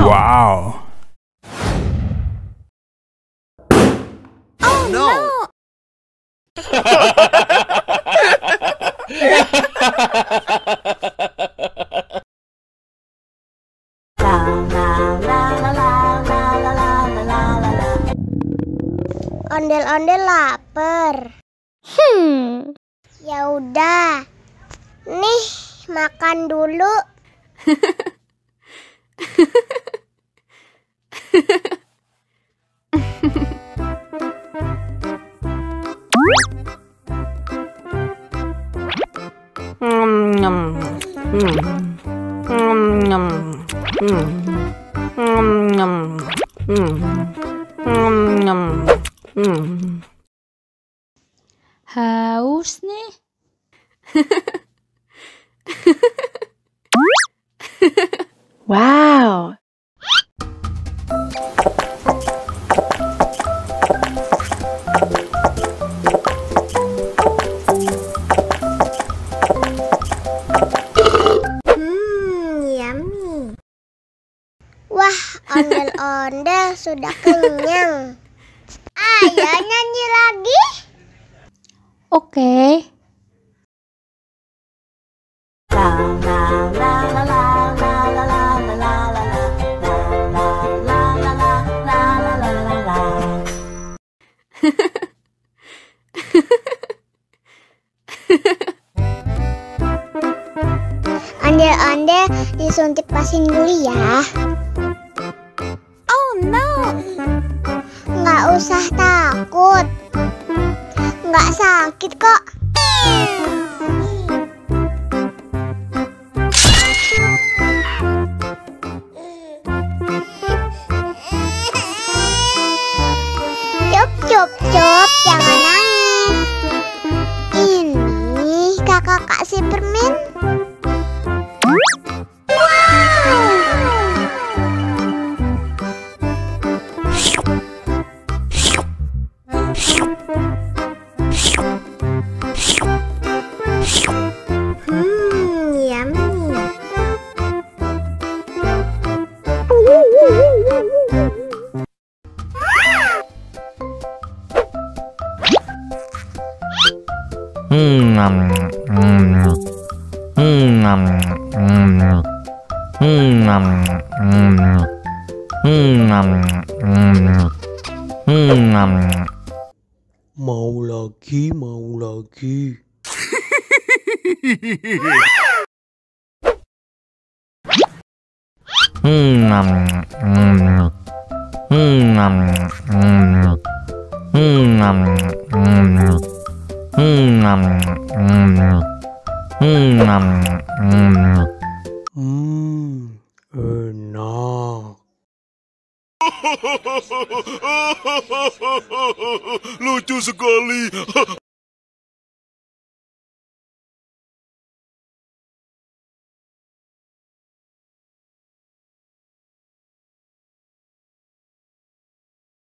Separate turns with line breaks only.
Wow.
Oh no!
Ondel-ondel lapar. Ya udah. Nih, makan dulu.
Haus nih.
Wow.
Yummy. Wah, ondel-ondel sudah kenyang. Ayo nyanyi lagi.
Oke.
Ondel-ondel disuntik vaksin dulu ya.
Oh no.
Nggak usah takut. Nggak sakit kok. Cup, jangan nangis. Ini kakak kasih permen. Yummy.
Mau lagi. Enak.
Lucu sekali.